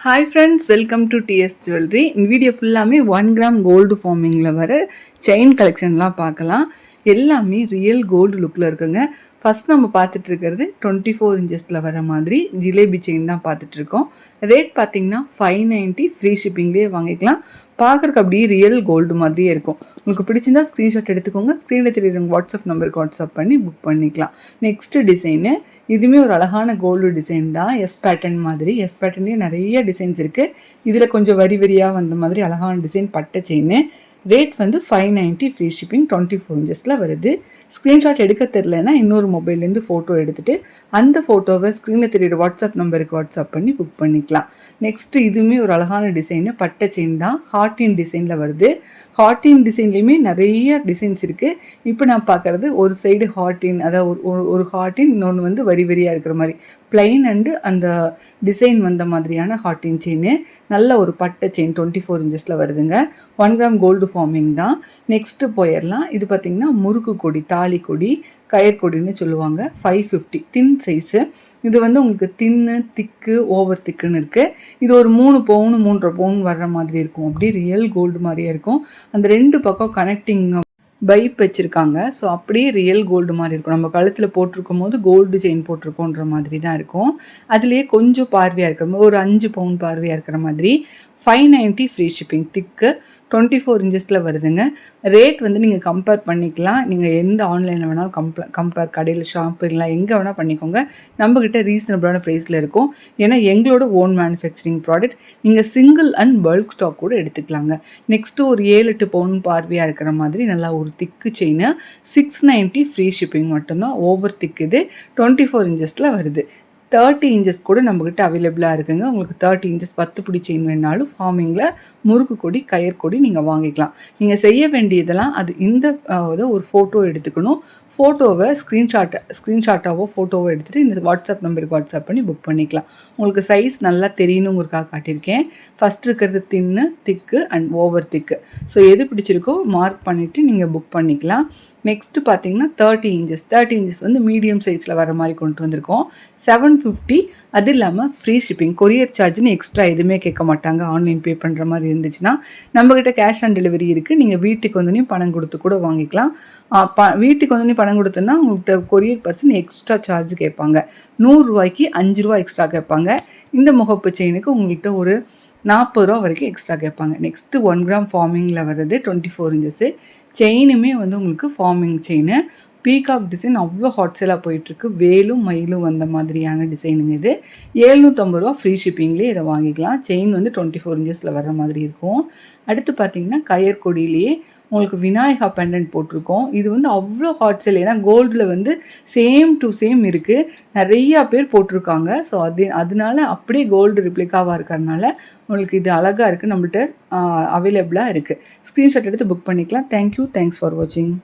Hi friends, welcome to DS jewellery. இந்த video ஃபுல்லாமே 1 gram gold ஃபார்மிங்கில் வர செயின் கலெக்ஷன்லாம் பார்க்கலாம். எல்லாமே ரியல் கோல்டு லுக்கில் இருக்குங்க. ஃபஸ்ட் நம்ம பார்த்துட்டு இருக்கிறது 24 இன்ச்சஸில் வர மாதிரி ஜிலேபி செயின் தான் பார்த்துட்ருக்கோம். ரேட் பார்த்திங்கன்னா 590, ஃப்ரீ ஷிப்பிங்லேயே வாங்கிக்கலாம். பார்க்குறக்கு அப்படியே ரியல் கோல்டு மாதிரியே இருக்கும். உங்களுக்கு பிடிச்சிருந்தா ஸ்க்ரீன்ஷாட் எடுத்துக்கோங்க. ஸ்க்ரீனில் தெரியுற வாட்ஸ்அப் நம்பருக்கு வாட்ஸ்அப் பண்ணி புக் பண்ணிக்கலாம். நெக்ஸ்ட்டு டிசைனு, இதுவுமே ஒரு அழகான கோல்டு டிசைன் தான். எஸ் பேட்டர்ன் மாதிரி. எஸ் பேட்டர்ன்லேயே நிறைய டிசைன்ஸ் இருக்குது. இதில் கொஞ்சம் வரி வரியாக வந்த மாதிரி அழகான டிசைன் பட்டை செயின். ரேட் வந்து 590, ஃப்ரீ ஷிப்பிங், 24 இன்ச்சஸில் வருது. ஸ்க்ரீன்ஷாட் எடுக்க தெரிலனா இன்னொரு மொபைல்லேருந்து ஃபோட்டோ எடுத்துகிட்டு அந்த ஃபோட்டோவை ஸ்க்ரீனில் தெரியுற வாட்ஸ்அப் நம்பருக்கு வாட்ஸ்அப் பண்ணி புக் பண்ணிக்கலாம். நெக்ஸ்ட்டு இதுவுமே ஒரு அழகான டிசைனு, பட்டை செயின் தான். ஹார்டின் டிசைனில் வருது. ஹார்டின் டிசைன்லேயுமே நிறைய டிசைன்ஸ் இருக்குது. இப்போ நான் பார்க்குறது ஒரு சைடு ஹார்டின், அதாவது ஒரு ஹார்டின், இன்னொன்று வந்து வரி வரியாக இருக்கிற மாதிரி பிளைன் அண்டு அந்த டிசைன் வந்த மாதிரியான ஹார்டின் செயின். நல்ல ஒரு பட்டை செயின் 24 இன்ச்சஸில் வருதுங்க. 1 கிராம் கோல்டு ஃபார்மிங் தான். நெக்ஸ்ட்டு போயிடலாம். இது பார்த்திங்கன்னா முறுக்கு கொடி, தாலி கொடி, கயற்கொடின்னு சொல்லுவாங்க. 550 தின் சைஸு. இது வந்து உங்களுக்கு தின்னு, திக்கு, ஓவர் திக்குன்னு இருக்குது. இது ஒரு 3 பவுன் 3.5 பவுன் வர்ற மாதிரி இருக்கும். அப்படியே ரியல் கோல்டு மாதிரியே இருக்கும். அந்த 2 பக்கம் கனெக்டிங் பைப் வச்சுருக்காங்க. ஸோ அப்படியே ரியல் கோல்டு மாதிரி இருக்கும். நம்ம கழுத்தில் போட்டிருக்கும் போது கோல்டு செயின் போட்டிருக்கோன்ற மாதிரி தான் இருக்கும். அதுலேயே கொஞ்சம் பார்வையாக இருக்கிற மாதிரி, ஒரு 5 பவுன் பார்வையாக இருக்கிற மாதிரி. 590, ஃப்ரீ ஷிப்பிங். திக்கு 24 இன்ச்சஸில் வருதுங்க. ரேட் வந்து நீங்கள் கம்பேர் பண்ணிக்கலாம். நீங்கள் எந்த ஆன்லைனில் வேணாலும் கம்பேர் கடையில், ஷாப்புலாம் எங்கே வேணால் பண்ணிக்கோங்க. நம்மக்கிட்ட ரீசனபிளான ப்ரைஸில் இருக்கும். ஏன்னா எங்களோட ஓன் மேனுஃபேக்சரிங் ப்ராடக்ட். நீங்கள் சிங்கிள் அண்ட் பல்க் ஸ்டாக் கூட எடுத்துக்கலாங்க. நெக்ஸ்ட்டு ஒரு 7-8 பவுன் பார்வையாக இருக்கிற மாதிரி நல்லா ஒரு திக்கு செயின். 690, ஃப்ரீ ஷிப்பிங் மட்டும்தான். ஓவர் திக்கு. இது 24 இன்ச்சஸில் வருது. 30 இன்ச்சஸ் கூட நம்மக்கிட்ட அவைலபிளாக இருக்குங்க. உங்களுக்கு 30 இன்ச்சஸ் 10 பிடி செயின் வேணாலும் ஃபார்மிங்கில் முறுக்கு கொடி, கயற்கொடி நீங்கள் வாங்கிக்கலாம். நீங்கள் செய்ய வேண்டியதெல்லாம் அது இந்த ஒரு ஃபோட்டோ எடுத்துக்கணும். ஃபோட்டோவை ஸ்க்ரீன்ஷாட்டாவோ ஃபோட்டோவோ எடுத்துகிட்டு இந்த வாட்ஸ்அப் நம்பருக்கு வாட்ஸ்அப் பண்ணி புக் பண்ணிக்கலாம். உங்களுக்கு சைஸ் நல்லா தெரியணுங்கிறக்காக காட்டியிருக்கேன். ஃபஸ்ட் இருக்கிறது தின்னு, திக்கு அண்ட் ஓவர் திக்கு. ஸோ எது பிடிச்சிருக்கோ மார்க் பண்ணிவிட்டு நீங்கள் புக் பண்ணிக்கலாம். நெக்ஸ்ட்டு பார்த்தீங்கன்னா 30 இன்ச்சஸ் வந்து மீடியம் சைஸில் வர மாதிரி கொண்டு வந்திருக்கோம். 750. அது இல்லாமல் ஃப்ரீ ஷிப்பிங். கொரியர் சார்ஜ்னு எக்ஸ்ட்ரா எதுவுமே கேட்க மாட்டாங்க. ஆன்லைன் பே பண்ணுற மாதிரி இருந்துச்சுன்னா நம்மக்கிட்ட கேஷ் ஆன் டெலிவரி இருக்குது. நீங்கள் வீட்டுக்கு வந்தோடனே பணம் கொடுத்து கூட வாங்கிக்கலாம். வீட்டுக்கு வந்தோடனே பணம் கொடுத்தோன்னா உங்கள்கிட்ட கொரியர் பர்சன் எக்ஸ்ட்ரா சார்ஜ் கேட்பாங்க. 100 ரூபாய்க்கு 5 ரூபா எக்ஸ்ட்ரா கேட்பாங்க. இந்த முகப்பு செயினுக்கு உங்கள்கிட்ட ஒரு 40 ரூபா வரைக்கும் எக்ஸ்ட்ரா கேட்பாங்க. நெக்ஸ்ட்டு 1 கிராம் ஃபார்மிங்கில் வருது 24 இன்ச்சஸு. செயினுமே வந்து உங்களுக்கு ஃபார்மிங் செயின். பீகாக் டிசைன் அவ்வளோ ஹாட் சேலாக போயிட்டுருக்கு. வேலும் மயிலும் வந்த மாதிரியான டிசைனுங்க இது. 750 ரூபா, ஃப்ரீ ஷிப்பிங்லேயே இதை வாங்கிக்கலாம். செயின் வந்து 24 இன்ச்சஸில் வர மாதிரி இருக்கும். அடுத்து பார்த்திங்கன்னா கயற்கொடியிலேயே உங்களுக்கு விநாயகா பெண்டன்ட் போட்டிருக்கோம். இது வந்து அவ்வளோ ஹாட் சேல். ஏன்னா கோல்டில் வந்து சேம் டு சேம் இருக்குது. நிறையா பேர் போட்டிருக்காங்க. ஸோ அதனால அப்படியே கோல்டு ரிப்ளிகாவாக இருக்கிறதுனால உங்களுக்கு இது அழகாக இருக்குது. நம்மள்கிட்ட அவைலபிளாக இருக்குது. ஸ்க்ரீன்ஷாட் எடுத்து புக் பண்ணிக்கலாம். தேங்க்யூ. தேங்க்ஸ் ஃபார் வாட்சிங்.